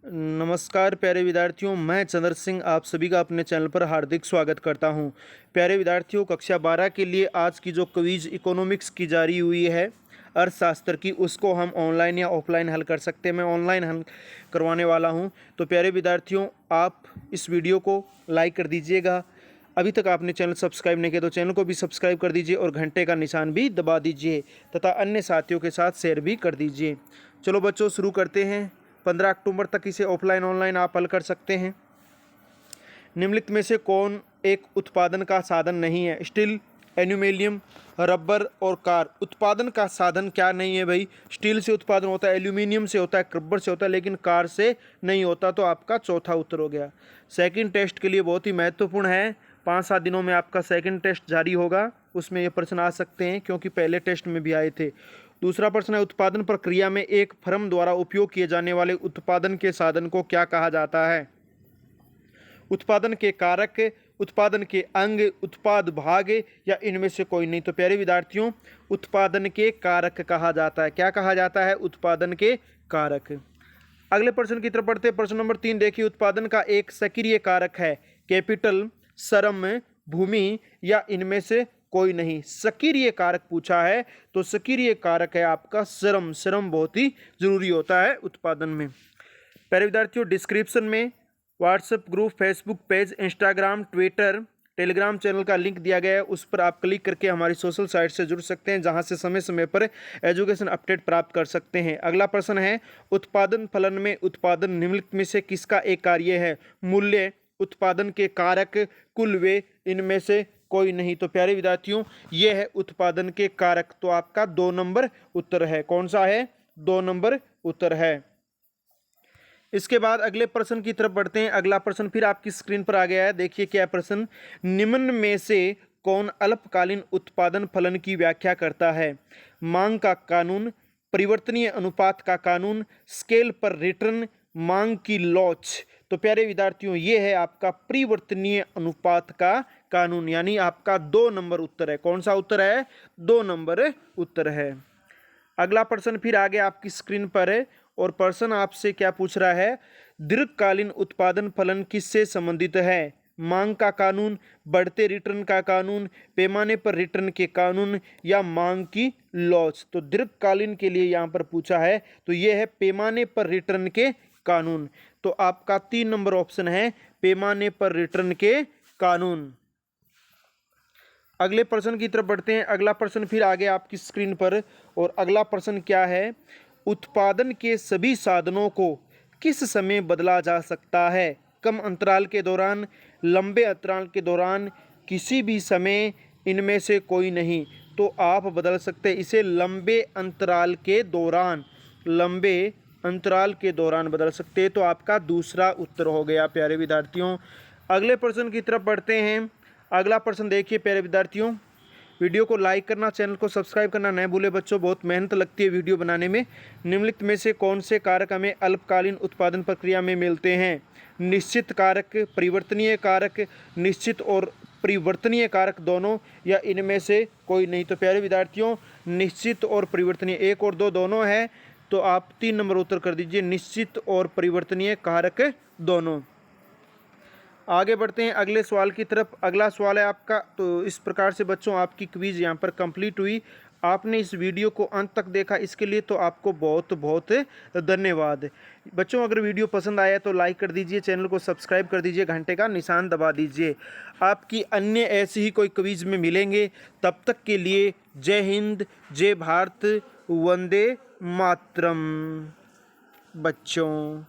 नमस्कार प्यारे विद्यार्थियों, मैं चंद्र सिंह आप सभी का अपने चैनल पर हार्दिक स्वागत करता हूं। प्यारे विद्यार्थियों, कक्षा 12 के लिए आज की जो क्विज इकोनॉमिक्स की जारी हुई है अर्थशास्त्र की, उसको हम ऑनलाइन या ऑफलाइन हल कर सकते हैं। मैं ऑनलाइन हल करवाने वाला हूं। तो प्यारे विद्यार्थियों, आप इस वीडियो को लाइक कर दीजिएगा। अभी तक आपने चैनल सब्सक्राइब नहीं किया तो चैनल को भी सब्सक्राइब कर दीजिए और घंटे का निशान भी दबा दीजिए तथा अन्य साथियों के साथ शेयर भी कर दीजिए। चलो बच्चों, शुरू करते हैं। 15 अक्टूबर तक इसे ऑफलाइन ऑनलाइन आप हल कर सकते हैं। निम्नलिखित में से कौन एक उत्पादन का साधन नहीं है? स्टील, एल्यूमिनियम, रबर और कार। उत्पादन का साधन क्या नहीं है भाई? स्टील से उत्पादन होता है, एल्यूमिनियम से होता है, रबर से होता है, लेकिन कार से नहीं होता। तो आपका चौथा उत्तर हो गया। सेकंड टेस्ट के लिए बहुत ही महत्वपूर्ण है। 5-7 दिनों में आपका सेकंड टेस्ट जारी होगा, उसमें ये प्रश्न आ सकते हैं क्योंकि पहले टेस्ट में भी आए थे। दूसरा प्रश्न है, उत्पादन प्रक्रिया में एक फर्म द्वारा उपयोग किए जाने वाले उत्पादन के साधन को क्या कहा जाता है? उत्पादन के कारक, उत्पादन के अंग, उत्पाद भाग या इनमें से कोई नहीं। तो प्यारे विद्यार्थियों, उत्पादन के कारक कहा जाता है। क्या कहा जाता है? उत्पादन के कारक। अगले प्रश्न की तरफ बढ़ते हैं। प्रश्न नंबर 3 देखिए, उत्पादन का एक सक्रिय कारक है कैपिटल, श्रम, भूमि या इनमें से कोई नहीं। सक्रिय कारक पूछा है तो सक्रिय कारक है आपका श्रम। श्रम बहुत ही जरूरी होता है उत्पादन में। प्यारे विद्यार्थियों, डिस्क्रिप्शन में WhatsApp group, Facebook page, Instagram, Twitter, Telegram channel का लिंक दिया गया है। उस पर आप क्लिक करके हमारी सोशल साइट से जुड़ सकते हैं, जहां से समय समय पर एजुकेशन अपडेट प्राप्त कर सकते हैं। अगला प्रश्न है, उत्पादन फलन में उत्पादन निम्नलिखित में से किसका एक कार्य है? मूल्य, उत्पादन के कारक, कुल व्यय, इनमें से कोई नहीं। तो प्यारे विद्यार्थियों, ये है उत्पादन के कारक। तो आपका 2 नंबर उत्तर है। कौन सा है? 2 नंबर उत्तर है। इसके बाद अगले प्रश्न की तरफ बढ़ते हैं। अगला प्रश्न फिर आपकी स्क्रीन पर आ गया है। देखिए क्या प्रश्न, निम्न में से कौन अल्पकालीन उत्पादन फलन की व्याख्या करता है? मांग का कानून, परिवर्तनीय अनुपात का कानून, स्केल पर रिटर्न, मांग की लॉच। तो प्यारे विद्यार्थियों, ये है आपका परिवर्तनीय अनुपात का कानून, यानी आपका 2 नंबर उत्तर है। कौन सा उत्तर है? 2 नंबर उत्तर है। अगला प्रश्न फिर आगे आपकी स्क्रीन पर है और प्रश्न आपसे क्या पूछ रहा है? दीर्घकालीन उत्पादन फलन किससे संबंधित है? मांग का कानून, बढ़ते रिटर्न का कानून, पैमाने पर रिटर्न के कानून या मांग की लॉच। तो दीर्घकालीन के लिए यहां पर पूछा है तो यह है पैमाने पर रिटर्न के कानून। तो आपका 3 नंबर ऑप्शन है, पैमाने पर रिटर्न के कानून। अगले प्रश्न की तरफ बढ़ते हैं। अगला प्रश्न फिर आगे आपकी स्क्रीन पर और अगला प्रश्न क्या है? उत्पादन के सभी साधनों को किस समय बदला जा सकता है? कम अंतराल के दौरान, लंबे अंतराल के दौरान, किसी भी समय, इनमें से कोई नहीं। तो आप बदल सकते हैं इसे लंबे अंतराल के दौरान। लंबे अंतराल के दौरान बदल सकते हैं। तो आपका दूसरा उत्तर हो गया प्यारे विद्यार्थियों। अगले प्रश्न की तरफ बढ़ते हैं। अगला प्रश्न देखिए प्यारे विद्यार्थियों, वीडियो को लाइक करना, चैनल को सब्सक्राइब करना न भूले बच्चों, बहुत मेहनत लगती है वीडियो बनाने में। निम्नलिखित में से कौन से कारक हमें अल्पकालीन उत्पादन प्रक्रिया में मिलते हैं? निश्चित कारक, परिवर्तनीय कारक, निश्चित और परिवर्तनीय कारक दोनों या इनमें से कोई नहीं। तो प्यारे विद्यार्थियों, निश्चित और परिवर्तनीय 1 और 2 दोनों है। तो आप 3 नंबर उत्तर कर दीजिए, निश्चित और परिवर्तनीय कारक दोनों। आगे बढ़ते हैं अगले सवाल की तरफ। अगला सवाल है आपका, तो इस प्रकार से बच्चों आपकी क्विज यहाँ पर कंप्लीट हुई। आपने इस वीडियो को अंत तक देखा, इसके लिए तो आपको बहुत बहुत धन्यवाद। बच्चों, अगर वीडियो पसंद आया तो लाइक कर दीजिए, चैनल को सब्सक्राइब कर दीजिए, घंटे का निशान दबा दीजिए। आपकी अन्य ऐसी ही कोई क्विज में मिलेंगे। तब तक के लिए जय हिंद, जय भारत, वंदे मातरम बच्चों।